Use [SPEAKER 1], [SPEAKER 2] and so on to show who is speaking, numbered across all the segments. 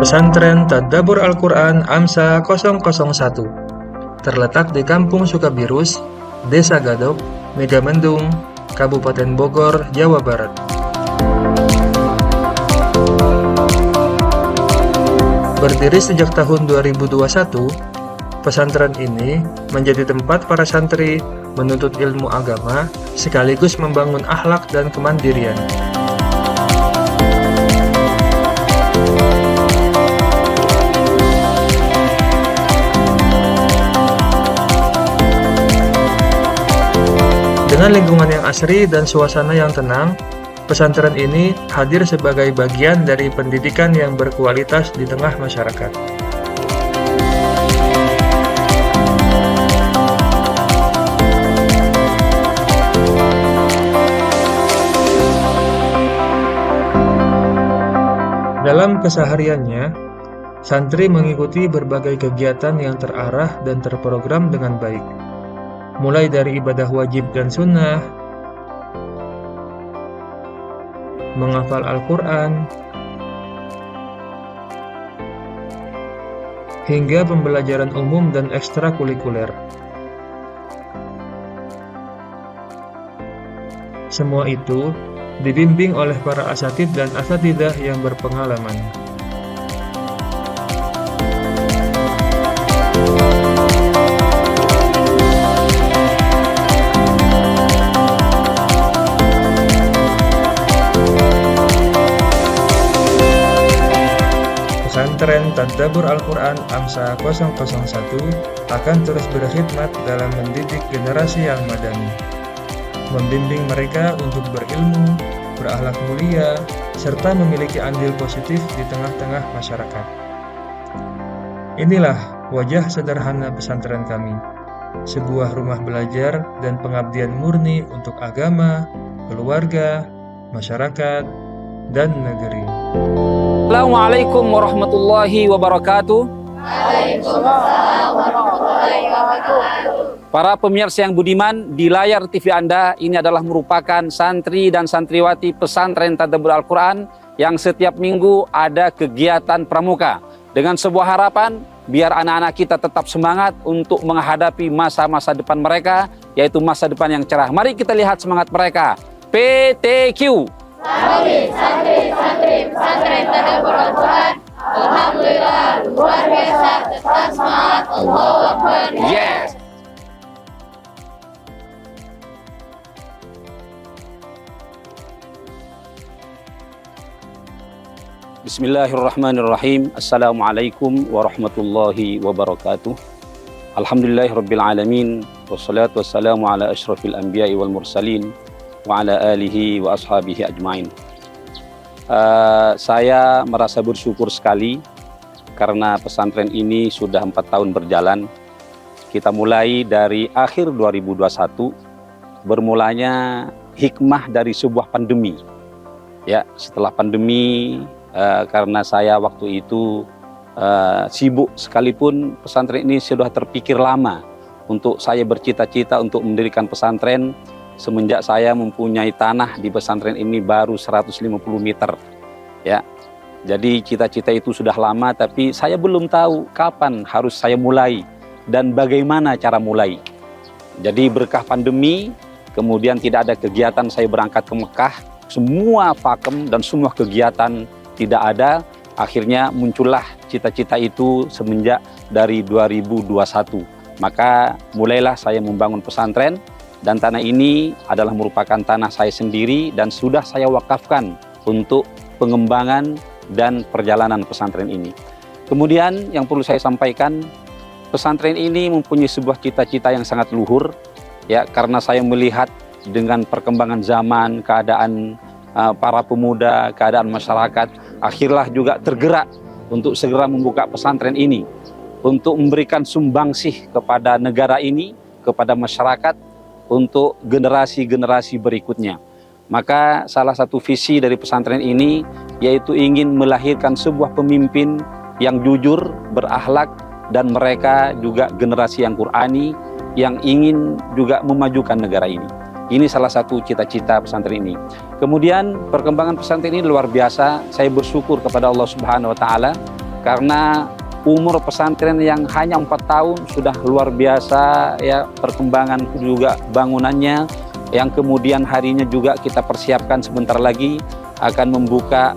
[SPEAKER 1] Pesantren Tadabbur Al-Quran AMSA 001 terletak di Kampung Sukabirus, Desa Gadok, Megamendung, Kabupaten Bogor, Jawa Barat. Berdiri sejak tahun 2021, pesantren ini menjadi tempat para santri menuntut ilmu agama sekaligus membangun akhlak dan kemandirian. Dengan lingkungan yang asri dan suasana yang tenang, pesantren ini hadir sebagai bagian dari pendidikan yang berkualitas di tengah masyarakat. Dalam kesehariannya, santri mengikuti berbagai kegiatan yang terarah dan terprogram dengan baik. Mulai dari ibadah wajib dan sunnah, menghafal Al-Quran, hingga pembelajaran umum dan ekstrakurikuler. Semua itu dibimbing oleh para asatidz dan asatidzah yang berpengalaman. Pesantren Tadabbur Al-Quran AMSA 001 akan terus berkhidmat dalam mendidik generasi yang madani, membimbing mereka untuk berilmu, berakhlak mulia, serta memiliki andil positif di tengah-tengah masyarakat. Inilah wajah sederhana pesantren kami, sebuah rumah belajar dan pengabdian murni untuk agama, keluarga, masyarakat, dan negeri.
[SPEAKER 2] Assalamualaikum warahmatullahi wabarakatuh.
[SPEAKER 3] Waalaikumsalam warahmatullahi wabarakatuh.
[SPEAKER 2] Para pemirsa yang budiman, di layar TV Anda ini adalah merupakan santri dan santriwati pesantren Tadabbur Al-Quran yang setiap minggu ada kegiatan pramuka dengan sebuah harapan biar anak-anak kita tetap semangat untuk menghadapi masa-masa depan mereka, yaitu masa depan yang cerah. Mari kita lihat semangat mereka. PTQ.
[SPEAKER 3] Santri pesantren Tadabbur Al-Quran, alhamdulillah luar biasa, tetap semangat. Allahu Akbar.
[SPEAKER 2] Yes. Bismillahirrahmanirrahim. Assalamualaikum warahmatullahi wabarakatuh. Alhamdulillahirabbil alamin, wassalatu wassalamu ala asyrafil anbiya'i wal mursalin wa ala alihi wa ashabihi ajmain. Saya merasa bersyukur sekali karena pesantren ini sudah 4 tahun berjalan. Kita mulai dari akhir 2021, bermulanya hikmah dari sebuah pandemi. Ya, setelah pandemi, karena saya waktu itu sibuk, sekalipun pesantren ini sudah terpikir lama untuk saya bercita-cita untuk mendirikan pesantren. Semenjak saya mempunyai tanah di pesantren ini baru 150 meter, ya. Jadi cita-cita itu sudah lama, tapi saya belum tahu kapan harus saya mulai dan bagaimana cara mulai. Jadi berkah pandemi, kemudian tidak ada kegiatan, saya berangkat ke Mekah, semua vakum dan semua kegiatan tidak ada. Akhirnya muncullah cita-cita itu semenjak dari 2021. Maka mulailah saya membangun pesantren. Dan tanah ini adalah merupakan tanah saya sendiri dan sudah saya wakafkan untuk pengembangan dan perjalanan pesantren ini. Kemudian yang perlu saya sampaikan, pesantren ini mempunyai sebuah cita-cita yang sangat luhur, ya, karena saya melihat dengan perkembangan zaman, keadaan para pemuda, keadaan masyarakat, akhirlah juga tergerak untuk segera membuka pesantren ini, untuk memberikan sumbangsih kepada negara ini, kepada masyarakat, untuk generasi-generasi berikutnya. Maka salah satu visi dari pesantren ini yaitu ingin melahirkan sebuah pemimpin yang jujur, berakhlak, dan mereka juga generasi yang Qur'ani yang ingin juga memajukan negara ini. Ini salah satu cita-cita pesantren ini. Kemudian perkembangan pesantren ini luar biasa. Saya bersyukur kepada Allah Subhanahu wa taala karena umur pesantren yang hanya 4 tahun sudah luar biasa ya, perkembangan juga bangunannya, yang kemudian harinya juga kita persiapkan sebentar lagi akan membuka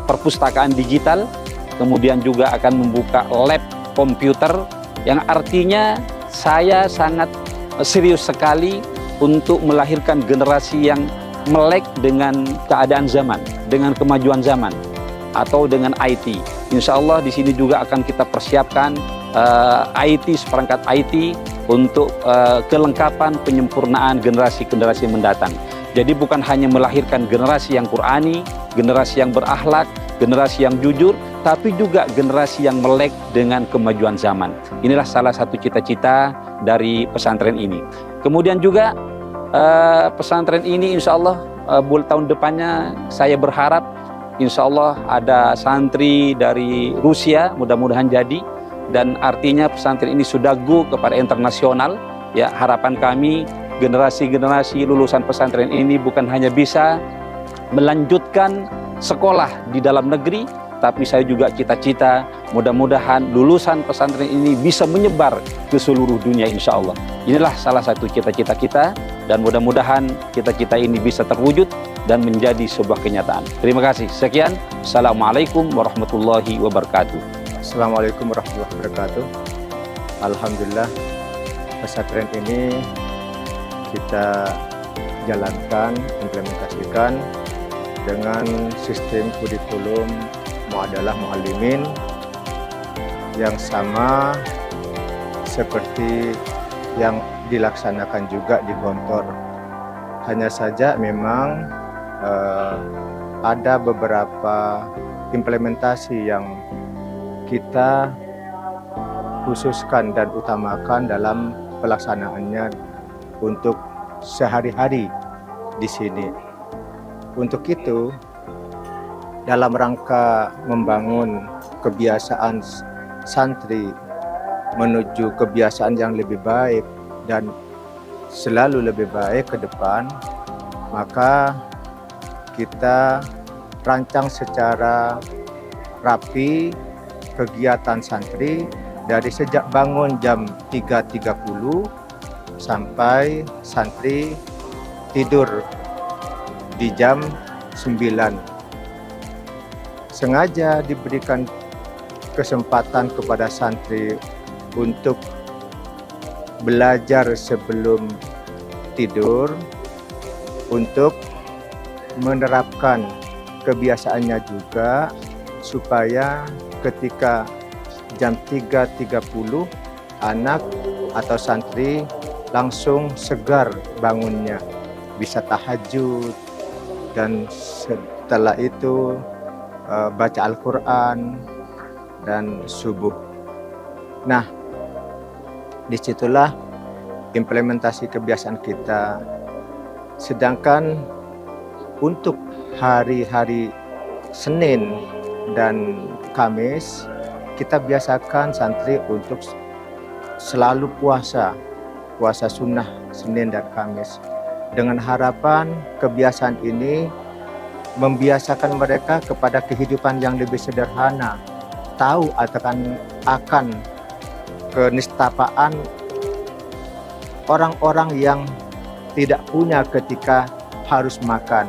[SPEAKER 2] perpustakaan digital, kemudian juga akan membuka lab komputer, yang artinya saya sangat serius sekali untuk melahirkan generasi yang melek dengan keadaan zaman, dengan kemajuan zaman, atau dengan IT. Insya Allah di sini juga akan kita persiapkan IT, seperangkat IT untuk kelengkapan penyempurnaan generasi-generasi mendatang. Jadi bukan hanya melahirkan generasi yang Qur'ani, generasi yang berakhlak, generasi yang jujur, tapi juga generasi yang melek dengan kemajuan zaman. Inilah salah satu cita-cita dari pesantren ini. Kemudian juga pesantren ini insya Allah tahun depannya saya berharap insya Allah ada santri dari Rusia, mudah-mudahan jadi, dan artinya pesantren ini sudah go kepada internasional. Ya, harapan kami generasi-generasi lulusan pesantren ini bukan hanya bisa melanjutkan sekolah di dalam negeri, tapi saya juga cita-cita mudah-mudahan lulusan pesantren ini bisa menyebar ke seluruh dunia insya Allah. Inilah salah satu cita-cita kita, dan mudah-mudahan cita-cita ini bisa terwujud dan menjadi sebuah kenyataan. Terima kasih. Sekian. Assalamualaikum warahmatullahi wabarakatuh.
[SPEAKER 4] Assalamualaikum warahmatullahi wabarakatuh. Alhamdulillah, pesantren ini kita jalankan, implementasikan dengan sistem kurikulum Muadalah Muallimin yang sama seperti yang dilaksanakan juga di Gontor. Hanya saja memang ada beberapa implementasi yang kita khususkan dan utamakan dalam pelaksanaannya untuk sehari-hari di sini. Untuk itu, dalam rangka membangun kebiasaan santri menuju kebiasaan yang lebih baik dan selalu lebih baik ke depan, maka kita rancang secara rapi kegiatan santri dari sejak bangun jam 3.30 sampai santri tidur di jam 9. Sengaja diberikan kesempatan kepada santri untuk belajar sebelum tidur, untuk menerapkan kebiasaannya juga supaya ketika jam 3.30 anak atau santri langsung segar bangunnya, bisa tahajud, dan setelah itu baca Al-Quran dan subuh. Nah, disitulah implementasi kebiasaan kita. Sedangkan untuk hari-hari Senin dan Kamis, kita biasakan santri untuk selalu puasa sunnah Senin dan Kamis. Dengan harapan kebiasaan ini membiasakan mereka kepada kehidupan yang lebih sederhana, tahu akan kenistapaan orang-orang yang tidak punya ketika harus makan.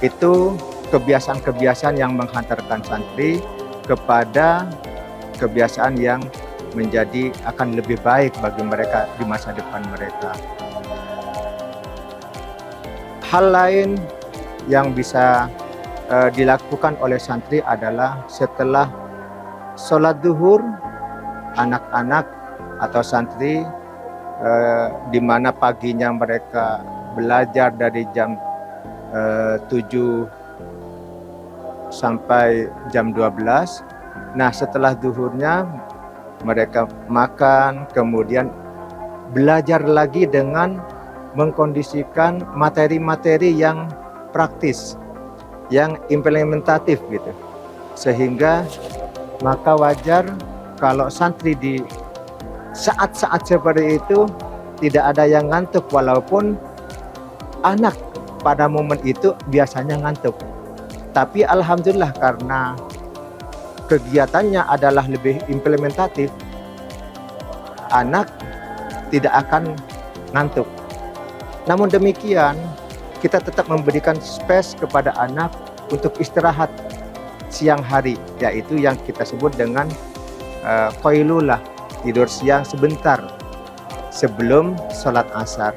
[SPEAKER 4] Itu kebiasaan-kebiasaan yang menghantarkan santri kepada kebiasaan yang menjadi akan lebih baik bagi mereka di masa depan mereka. Hal lain yang bisa dilakukan oleh santri adalah setelah sholat duhur, anak-anak atau santri di mana paginya mereka belajar dari jam 7 sampai jam 12. Nah, setelah duhurnya mereka makan, kemudian belajar lagi dengan mengkondisikan materi-materi yang praktis, yang implementatif gitu. Sehingga maka wajar kalau santri di saat-saat seperti itu tidak ada yang ngantuk, walaupun anak pada momen itu biasanya ngantuk. Tapi alhamdulillah karena kegiatannya adalah lebih implementatif, anak tidak akan ngantuk. Namun demikian, kita tetap memberikan space kepada anak untuk istirahat siang hari, yaitu yang kita sebut dengan qailulah, tidur siang sebentar sebelum sholat asar.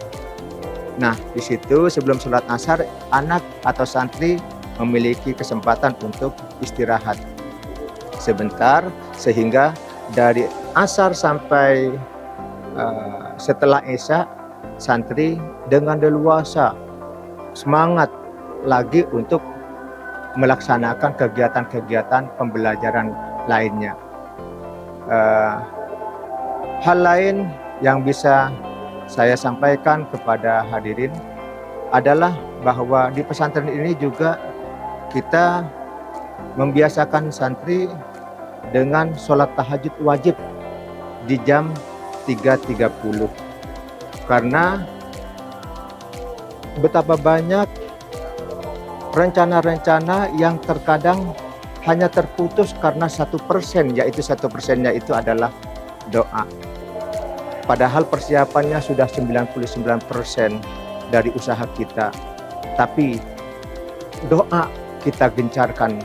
[SPEAKER 4] Nah, di situ sebelum sholat asar, anak atau santri memiliki kesempatan untuk istirahat sebentar, sehingga dari asar sampai setelah isya, santri dengan leluasa semangat lagi untuk melaksanakan kegiatan-kegiatan pembelajaran lainnya. Hal lain yang bisa saya sampaikan kepada hadirin adalah bahwa di pesantren ini juga kita membiasakan santri dengan sholat tahajud wajib di jam 3.30, karena betapa banyak rencana-rencana yang terkadang hanya terputus karena 1%, yaitu 1%-nya itu adalah doa. Padahal persiapannya sudah 99% dari usaha kita. Tapi doa kita gencarkan,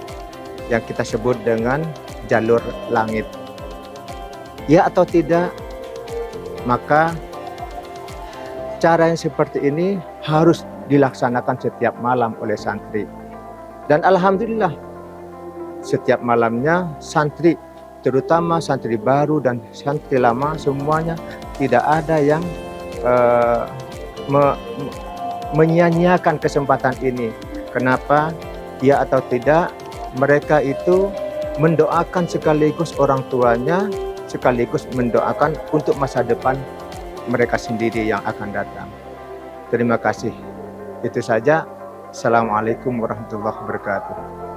[SPEAKER 4] yang kita sebut dengan jalur langit. Ya atau tidak, maka cara yang seperti ini harus dilaksanakan setiap malam oleh santri. Dan alhamdulillah, setiap malamnya santri, terutama santri baru dan santri lama, semuanya tidak ada yang menyia-nyiakan kesempatan ini. Kenapa? Ya atau tidak, mereka itu mendoakan sekaligus orang tuanya, sekaligus mendoakan untuk masa depan mereka sendiri yang akan datang. Terima kasih. Itu saja. Assalamualaikum warahmatullahi wabarakatuh.